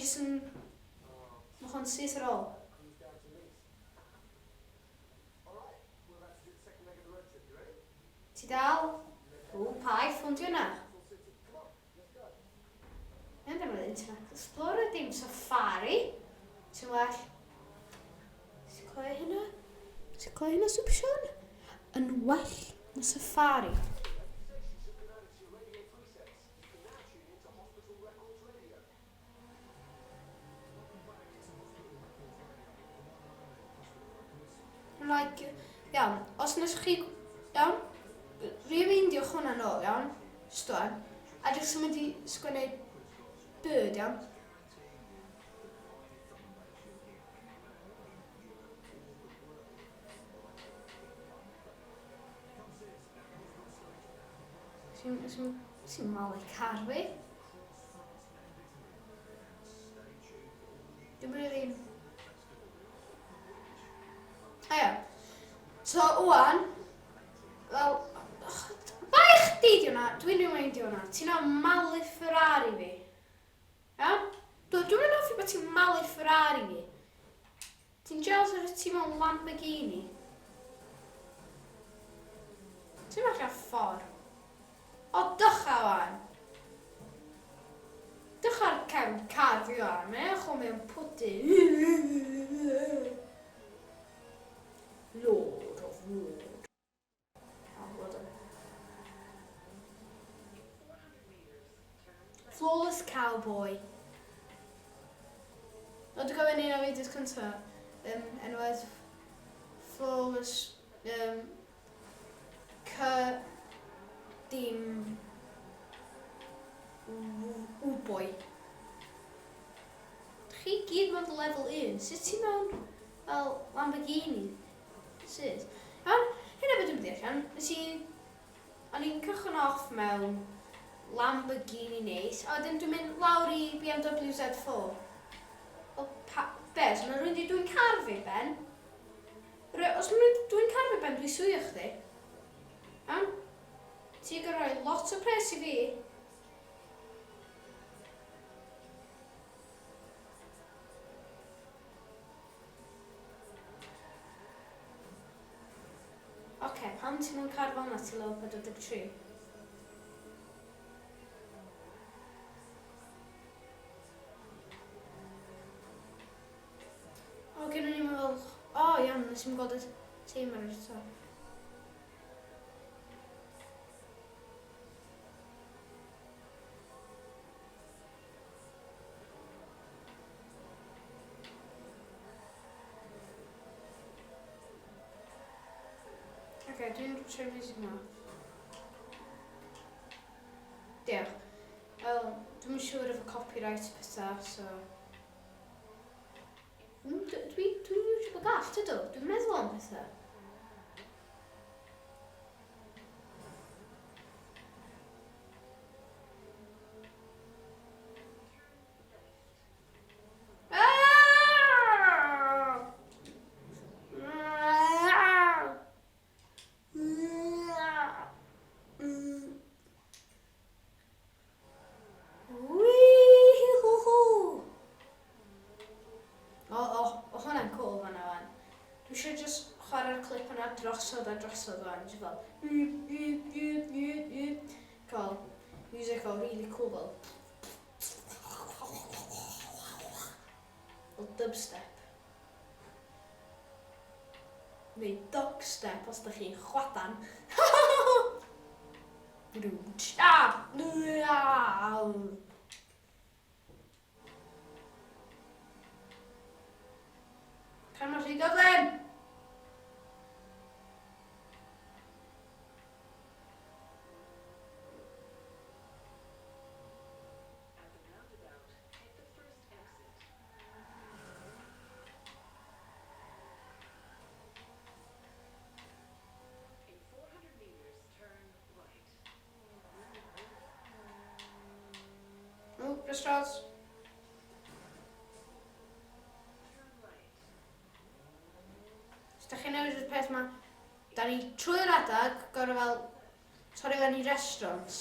jyst yn... Mae hwn syth ar ôl. Ti dal? Paith, hwn di hwnna. Yn ddim yn Internet Explorer, dim Safari. Ti'n well? Ti'n clywed hynna? Ti'n clywed hynna, Super Sean? Yn well na Safari. Like, iawn, os nes chi, iawn, reindiwch hwnna nôl, iawn, stwan, a jyst yn mynd i sgwennu bird, iawn. Ti'n malu car fi? Dwi'n rili... A iawn, so wan, wel, bai chdi di hwnna, dwi'n rhywun di hwnna, ti'n malu Ferrari fi. Iawn? Dwi'n mynd offi bod ti'n malu Ferrari fi. Ti'n jealous ar y ti mewn Lamborghini? Ti'n falle ffordd? O, dycha wan. Dycha'r cefn car fi wan, mae'n chw mewn pwdi. Lord of Wood. Flawless Cowboy. Dwi'n gofyn un o fideos cyntaf. Enwedd Flawless... dim... Wboy. Chi gyd mewn level 1. Sut ti mewn fel Lamborghini? Sut? Iawn, hynna beth dwi'n bydd allan. O'n i'n cychwyn off mewn Lamborghini neis, a wedyn dwi'n mynd lawr i BMW Z4. Bes, yna rwy'n di dwi'n car fi, Ben? Os mae'n dwi'n car fi, Ben, dwi'n swio chdi. Iawn? Ti'n gorau rhoi lot o pres i fi. Oce, pam ti'n mynd car fel yna ti level 43? O, gen i'n meddwl... O, iawn, nes i'n gweld y timer ar y top. Oce, dwi'n troi music yma. Diolch. Dwi'n siŵr efo copyright pethau, so... Dwi'n YouTube o gall, dydw? Dwi'n meddwl am pethau. Dwi eisiau just chwarae'r clip yna drosodd a drosodd o'n just fel cael music fel really cool fel dubstep neu dogstep os da chi'n chwadan. Can ma rhy gyflym? Restaurants. Os da chi'n newid y peth yma, da ni trwy'r adag gorau fel torri fewn i restaurants.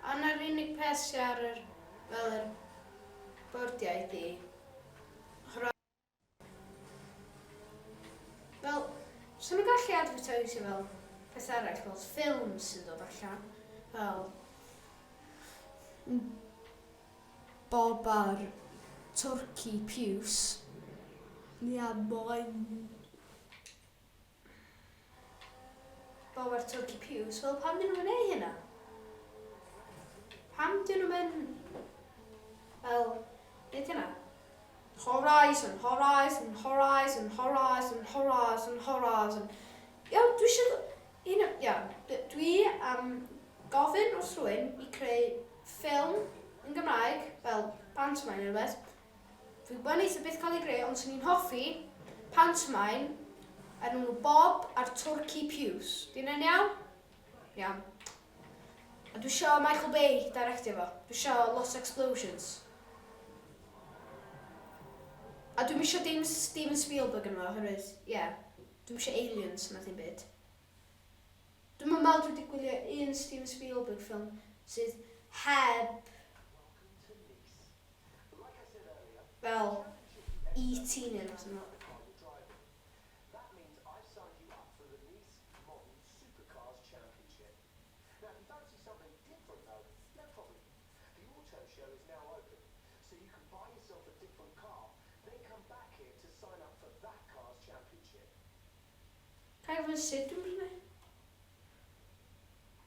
A na'r unig peth sy'n ar yr byrdiau di. Fel, so nhw'n gallu advertisio fel peth arall, fel ffilms sy'n dod allan. Fel Bob ar Turkey Piws. Yeah, boy. Bob ar Turkey Piws. Fel, pam dyn nhw'n ei hynna? Pam dyn nhw'n fel, beth hynna? Horizon, horizon, horizon, horizon, horizon, horizon. Iawn, dwi eisiau... dwi am gofyn wrth rhywun i creu ffilm yn Gymraeg, fel pantomime neu beth. Dwi'n gwybod eitha beth cael ei greu, ond sy'n ni'n hoffi pantomime enw Bob ar Turkey Piws. Di'n yn iawn? Iawn. A dwi eisiau Michael Bay directio fo. Dwi eisiau Lost Explosions. A dwi'n eisiau Steven Spielberg yn fo, oherwydd, dwi'n eisiau Aliens na ddim byd. Dwi'n meddwl dwi wedi gwylio un Steven Spielberg ffilm sydd heb fel E.T. neu rhywbeth yma. Cael fy sut dwi'n prynu?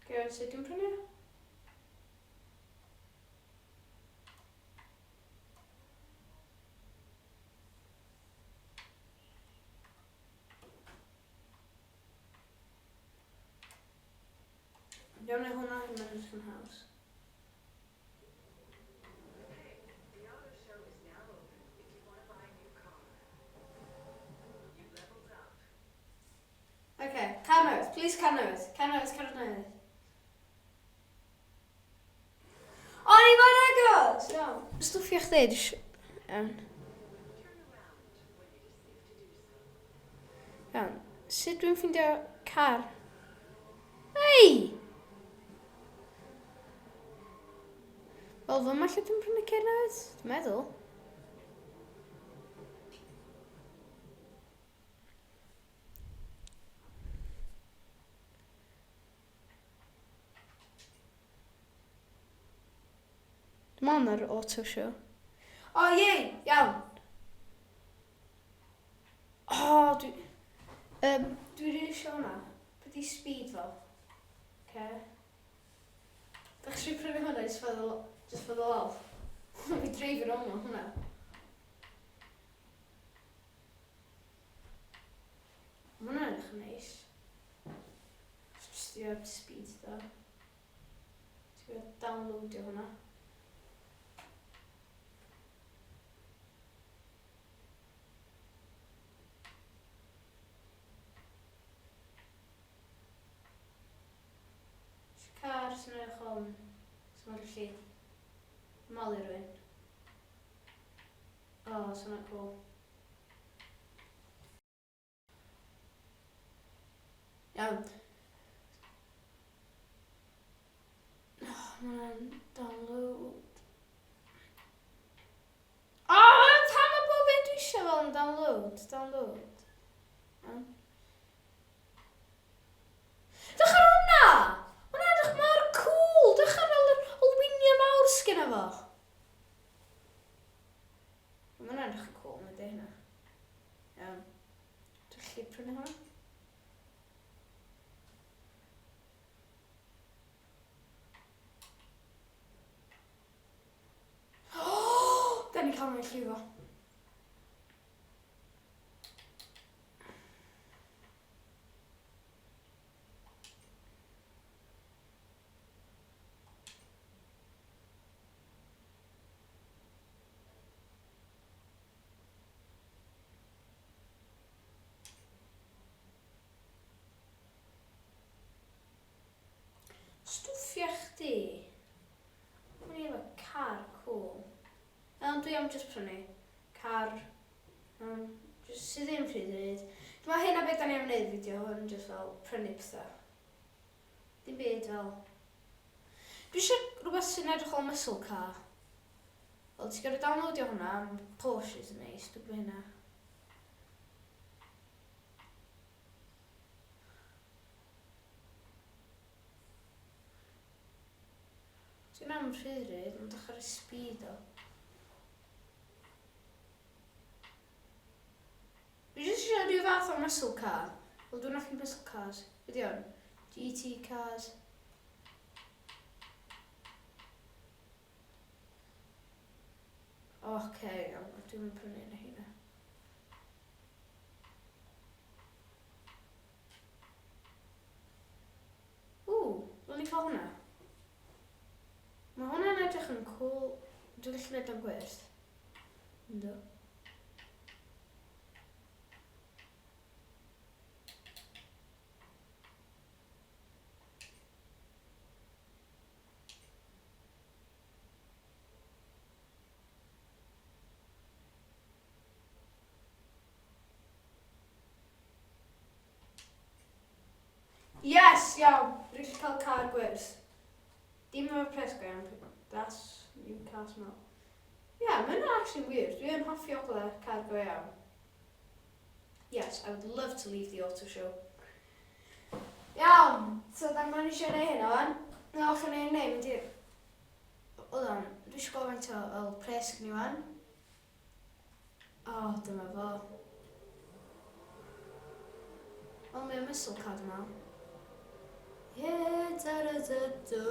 Cael fy sut dwi'n prynu? Iawn neu hwnna yn edrych yn haws. Okay, car newydd, please car newydd. Car newydd. O, ni mae'n agos! Iawn. Stwffio chdi, iawn. Iawn, sut dwi'n ffeindio car? Hei! Wel, fy ma lle dwi'n prynu car newydd, dwi'n meddwl. Dim ond ar auto show. O, iawn. O, dwi rili eisiau hwnna. Be di speed fo? Okay. Da chi eisiau prynu hwnna just for the love. Fi dreifio o'n hwnna. Mae hwnna'n edrych yn neis. Just i up speed da. Ti'n gwybod downloadio hwnna. Car sy'n edrych o'n sy'n mae'n gallu malu rhywun. O, sy'n edrych cool. Iawn. Mae'n download. O, tam o bob un dwi eisiau fel yn download. Dych ar hwnna! Hwnna edrych mor cool! Dych ar fel yr olwynion mawr sgynna fo. Hwnna'n edrych yn cool, mae'n dweud hynna. Iawn. Dwi'n gallu prynu hwnna? Da ni cael mewn llifo. Stwffio chdi. Mae'n efo car cool. Dwi am just prynu car. Just sydd ddim pryd i wneud. Dwi'n meddwl hynna beth da ni am wneud fideo, yn just fel prynu pethau. Dim byd fel... Dwi eisiau rhywbeth sy'n edrych o muscle car. Wel, ti'n gorau downloadio hwnna, Porsche is neis, dwi'n gwybod hynna. Ti'n am rhywbryd, mae'n dechrau speed o. Dwi jyst eisiau rhyw fath o muscle car. Wel, dwi'n affi muscle cars. Be di hwn? GT cars. Oce, dwi'n mynd prynu yna hynna. Wel ni cael hwnna. Mae hwnna'n edrych yn cool. Dwi'n gallu gwneud o'n gwyrth. Ynddo. Yes, iawn. Dwi'n gallu cael car gwyrth. Dim efo pres go iawn. That's new car smell. Yeah, mae'n actually weird. Dwi'n hoffi ogle car go iawn. Yes, I would love to leave the auto show. Iawn, so da ma'n eisiau neud hynna fan. Na, o'ch yn ei neud, mynd i'r... Hold on, dwi eisiau gofyn o pres gyda ni fan. O, dyma fo. O, mae'n muscle car dyma. Yeah, da-da-da-da.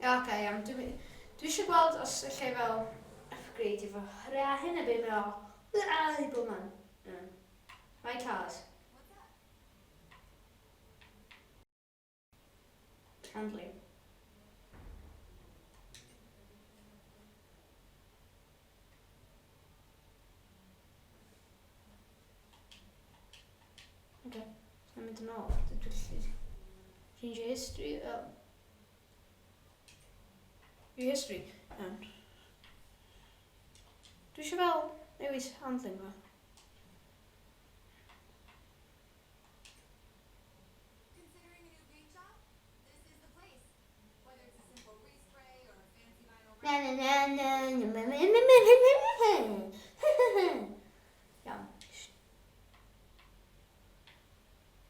Oce, iawn. Dwi eisiau gweld os lle fel upgrade efo hynna beth mae o. I bob man. My cars. Handling. Okay, so I'm mynd yn ôl. Change your history. Your history. Dwi eisiau fel newid handling fo. Iawn.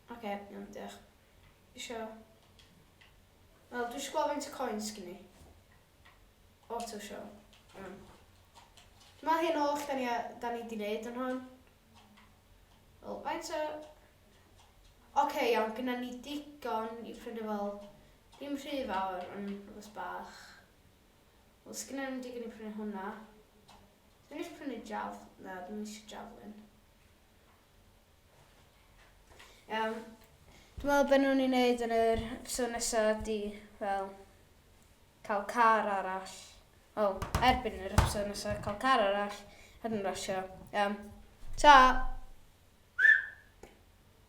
Oce, iawn, diolch. Isio... Wel, dwi eisiau gweld faint o coins gen i. Auto show. Mae hyn oll da ni di wneud yn hwn. Wel, faint o... Oce, iawn, gyda ni digon i prynu fel... Dim rhy fawr, ond rhywbeth bach. Wel, sgynna ni digon i prynu hwnna. Dwi'n eisiau prynu Na, dwi'n eisiau javelin. Dwi'n meddwl be nhw'n ei wneud yn yr episode nesaf di fel cael car arall. Erbyn yr episode nesaf cael car arall. Hydyn rasio. Ta!